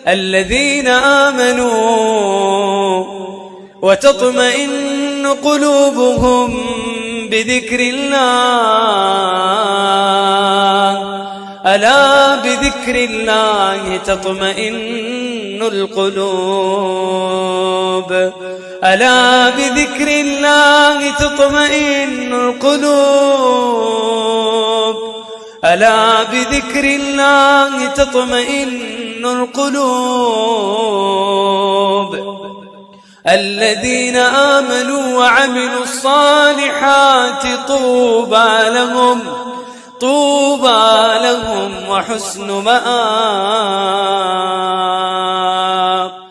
الذين آمنوا وتطمئن قلوبهم بذكر الله. ألا بذكر الله تطمئن القلوب. ألا بذكر الله تطمئن القلوب. ألا بذكر الله تطمئن القلوب. الذين آمنوا وعملوا الصالحات طوبى لهم وحسن مآب.